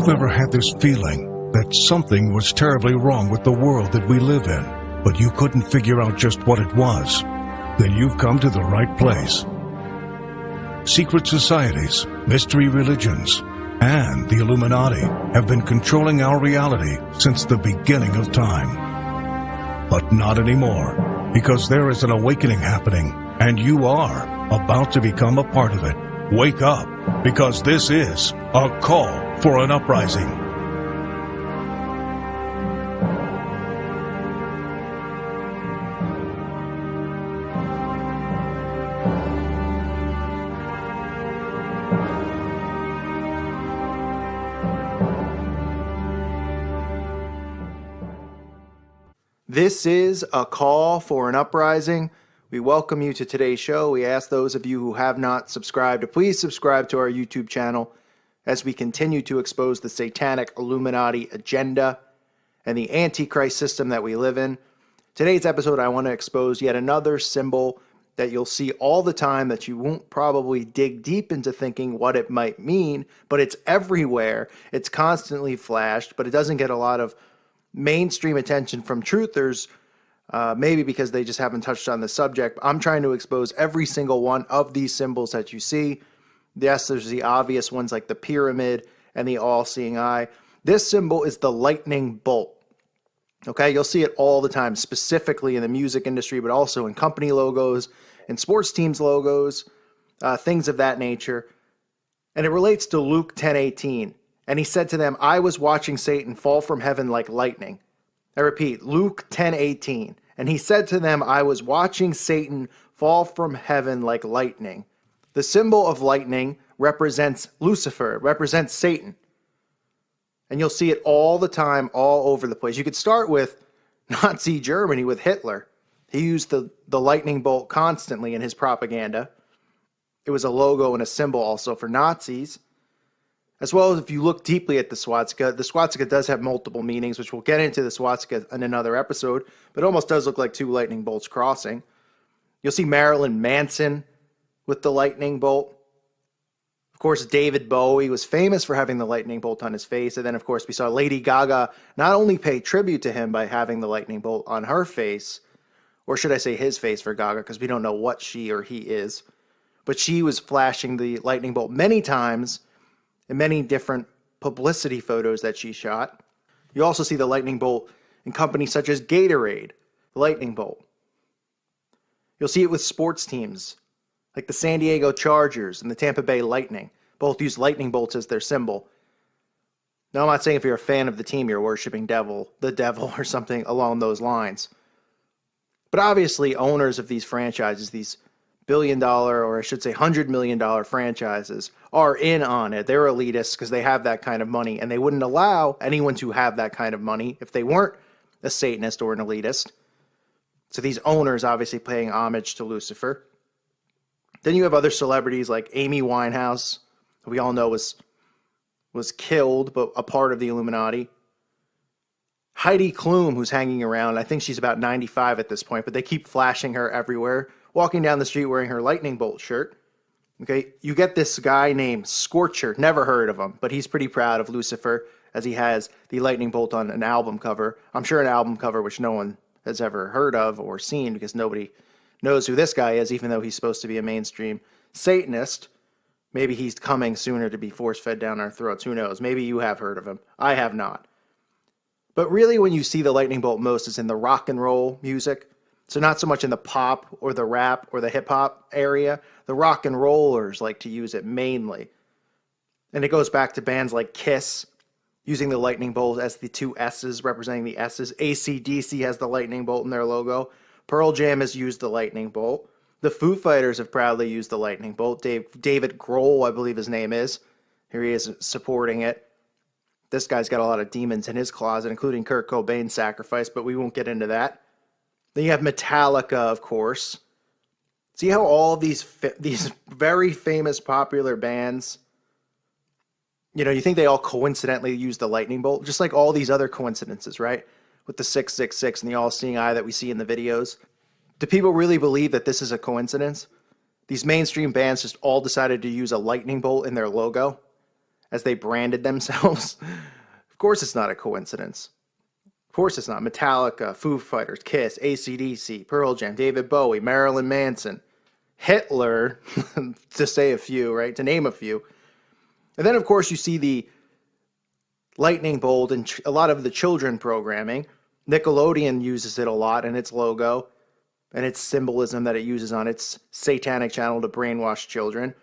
ever had this feeling that something was terribly wrong with the world that we live in, but you couldn't figure out just what it was? Then you've come to the right place. Secret societies, mystery religions, and the Illuminati have been controlling our reality since the beginning of time. But not anymore, because there is an awakening happening, and you are about to become a part of it. Wake up, because this is a call for an uprising. This is a call for an uprising. We welcome you to today's show. We ask those of you who have not subscribed to please subscribe to our YouTube channel as we continue to expose the satanic Illuminati agenda and the Antichrist system that we live in. Today's episode, I want to expose yet another symbol that you'll see all the time that you won't probably dig deep into thinking what it might mean, but it's everywhere. It's constantly flashed, but it doesn't get a lot of mainstream attention from truthers, maybe because they just haven't touched on the subject. I'm trying to expose every single one of these symbols that you see. Yes, there's the obvious ones like the pyramid and the all-seeing eye. This symbol is the lightning bolt. Okay, you'll see it all the time, specifically in the music industry, but also in company logos, in sports teams logos, things of that nature. And it relates to Luke 10:18. And he said to them, I was watching Satan fall from heaven like lightning. I repeat, Luke 10:18. And he said to them, I was watching Satan fall from heaven like lightning. The symbol of lightning represents Lucifer, represents Satan. And you'll see it all the time, all over the place. You could start with Nazi Germany, with Hitler. He used the lightning bolt constantly in his propaganda. It was a logo and a symbol also for Nazis. As well as if you look deeply at the swastika does have multiple meanings, which we'll get into the swastika in another episode, but it almost does look like two lightning bolts crossing. You'll see Marilyn Manson with the lightning bolt. Of course, David Bowie was famous for having the lightning bolt on his face, and then of course we saw Lady Gaga not only pay tribute to him by having the lightning bolt on her face, or should I say his face for Gaga, because we don't know what she or he is, but she was flashing the lightning bolt many times in many different publicity photos that she shot. You also see the lightning bolt in companies such as Gatorade, the lightning bolt. You'll see it with sports teams, like the San Diego Chargers and the Tampa Bay Lightning. Both use lightning bolts as their symbol. Now, I'm not saying if you're a fan of the team, you're worshiping the devil or something along those lines. But obviously, owners of these franchises, these billion-dollar, or I should say $100 million franchises, are in on it. They're elitists because they have that kind of money, and they wouldn't allow anyone to have that kind of money if they weren't a Satanist or an elitist. So these owners obviously paying homage to Lucifer. Then you have other celebrities like Amy Winehouse, who we all know was killed, but a part of the Illuminati. Heidi Klum, who's hanging around. I think she's about 95 at this point, but they keep flashing her everywhere, walking down the street wearing her lightning bolt shirt. Okay, you get this guy named Scorcher, never heard of him, but he's pretty proud of Lucifer as he has the lightning bolt on an album cover. I'm sure an album cover which no one has ever heard of or seen because nobody knows who this guy is, even though he's supposed to be a mainstream Satanist. Maybe he's coming sooner to be force-fed down our throats. Who knows? Maybe you have heard of him. I have not. But really when you see the lightning bolt most is in the rock and roll music. So not so much in the pop or the rap or the hip-hop area. The rock and rollers like to use it mainly. And it goes back to bands like Kiss, using the lightning bolt as the two S's, representing the S's. AC/DC has the lightning bolt in their logo. Pearl Jam has used the lightning bolt. The Foo Fighters have proudly used the lightning bolt. David Grohl, I believe his name is. Here he is supporting it. This guy's got a lot of demons in his closet, including Kurt Cobain's sacrifice, but we won't get into that. Then you have Metallica, of course. See how all of these very famous, popular bands, you think they all coincidentally use the lightning bolt? Just like all these other coincidences, right? With the 666 and the all-seeing eye that we see in the videos. Do people really believe that this is a coincidence? These mainstream bands just all decided to use a lightning bolt in their logo? as they branded themselves. Of course it's not a coincidence. Of course it's not. Metallica, Foo Fighters, Kiss, AC/DC, Pearl Jam, David Bowie, Marilyn Manson, Hitler, to say a few, right? To name a few. And then, of course, you see the lightning bolt in a lot of the children programming. Nickelodeon uses it a lot in its logo and its symbolism that it uses on its satanic channel to brainwash children.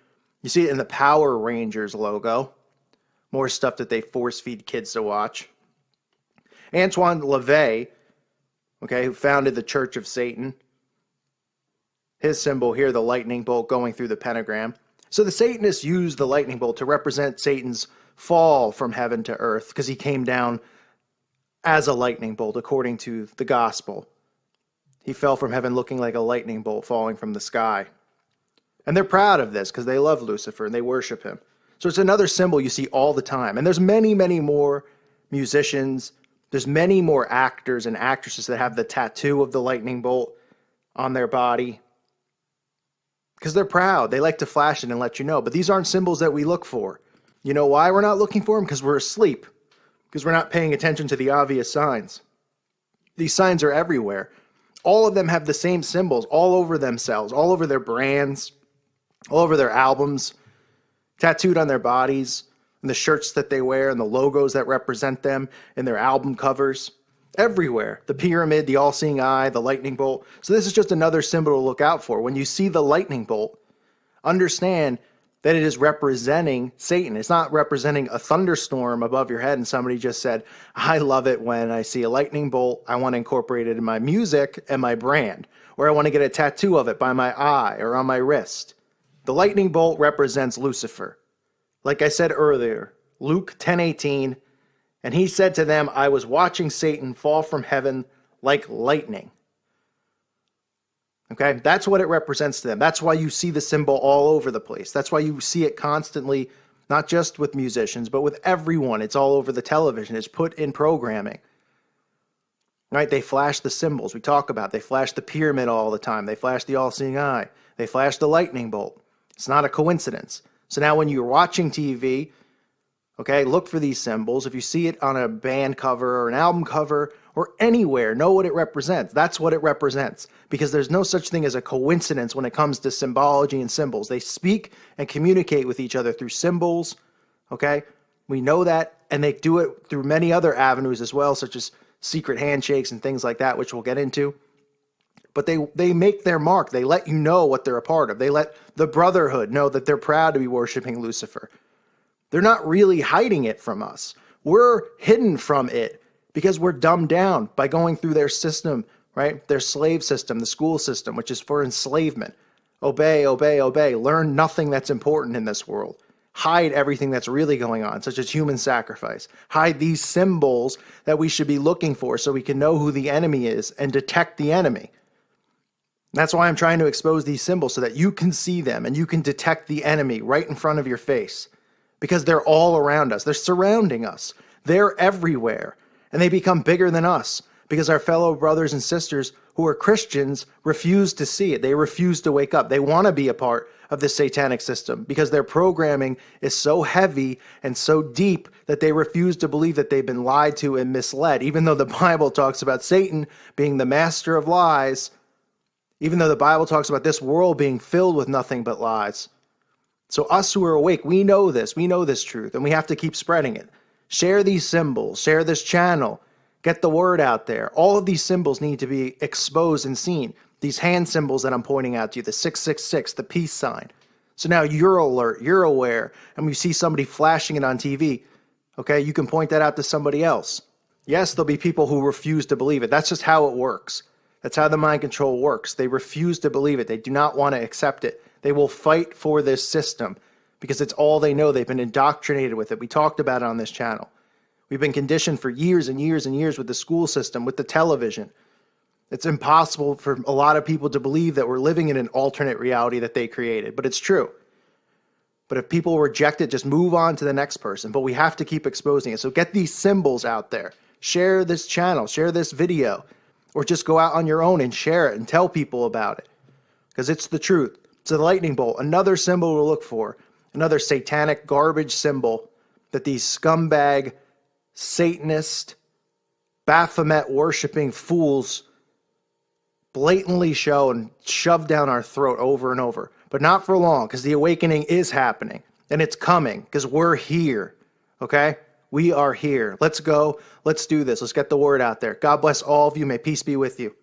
You see it in the Power Rangers logo. More stuff that they force feed kids to watch. Antoine LaVey, okay, who founded the Church of Satan. His symbol here, the lightning bolt going through the pentagram. So the Satanists used the lightning bolt to represent Satan's fall from heaven to earth, because he came down as a lightning bolt, according to the gospel. He fell from heaven looking like a lightning bolt falling from the sky. And they're proud of this because they love Lucifer and they worship him. So it's another symbol you see all the time. And there's many, many more musicians. There's many more actors and actresses that have the tattoo of the lightning bolt on their body because they're proud. They like to flash it and let you know. But these aren't symbols that we look for. You know why we're not looking for them? Because we're asleep. Because we're not paying attention to the obvious signs. These signs are everywhere. All of them have the same symbols all over themselves, all over their brands, all over their albums, tattooed on their bodies, and the shirts that they wear, and the logos that represent them, and their album covers. Everywhere. The pyramid, the all-seeing eye, the lightning bolt. So this is just another symbol to look out for. When you see the lightning bolt, understand that it is representing Satan. It's not representing a thunderstorm above your head and somebody just said, I love it when I see a lightning bolt. I want to incorporate it in my music and my brand. Or I want to get a tattoo of it by my eye or on my wrist. The lightning bolt represents Lucifer. Like I said earlier, Luke 10:18, and he said to them, I was watching Satan fall from heaven like lightning. Okay, that's what it represents to them. That's why you see the symbol all over the place. That's why you see it constantly, not just with musicians, but with everyone. It's all over the television. It's put in programming. Right? They flash the symbols we talk about. They flash the pyramid all the time. They flash the all-seeing eye. They flash the lightning bolt. It's not a coincidence. So now when you're watching TV, okay, look for these symbols. If you see it on a band cover or an album cover or anywhere, know what it represents. That's what it represents. Because there's no such thing as a coincidence when it comes to symbology and symbols. They speak and communicate with each other through symbols, okay? We know that, and they do it through many other avenues as well, such as secret handshakes and things like that, which we'll get into. But they make their mark. They let you know what they're a part of. They let the Brotherhood know that they're proud to be worshiping Lucifer. They're not really hiding it from us. We're hidden from it because we're dumbed down by going through their system, right? Their slave system, the school system, which is for enslavement. Obey, obey, obey. Learn nothing that's important in this world. Hide everything that's really going on, such as human sacrifice. Hide these symbols that we should be looking for so we can know who the enemy is and detect the enemy. That's why I'm trying to expose these symbols so that you can see them and you can detect the enemy right in front of your face. Because they're all around us. They're surrounding us. They're everywhere. And they become bigger than us because our fellow brothers and sisters who are Christians refuse to see it. They refuse to wake up. They want to be a part of the satanic system because their programming is so heavy and so deep that they refuse to believe that they've been lied to and misled. Even though the Bible talks about Satan being the master of lies, even though the Bible talks about this world being filled with nothing but lies. So us who are awake, we know this truth, and we have to keep spreading it. Share these symbols, share this channel, get the word out there. All of these symbols need to be exposed and seen. These hand symbols that I'm pointing out to you, the 666, the peace sign. So now you're alert, you're aware, and when you see somebody flashing it on TV, okay, you can point that out to somebody else. Yes, there'll be people who refuse to believe it. That's just how it works. That's how the mind control works. They refuse to believe it. They do not want to accept it. They will fight for this system because it's all they know. They've been indoctrinated with it. We talked about it on this channel. We've been conditioned for years and years and years with the school system, with the television. It's impossible for a lot of people to believe that we're living in an alternate reality that they created, but it's true. But if people reject it, just move on to the next person. But we have to keep exposing it. So get these symbols out there. Share this channel. Share this video. Or just go out on your own and share it and tell people about it. Because it's the truth. It's a lightning bolt. Another symbol to look for. Another satanic garbage symbol that these scumbag, Satanist, Baphomet worshiping fools blatantly show and shove down our throat over and over. But not for long, because the awakening is happening and it's coming because we're here. Okay? We are here. Let's go. Let's do this. Let's get the word out there. God bless all of you. May peace be with you.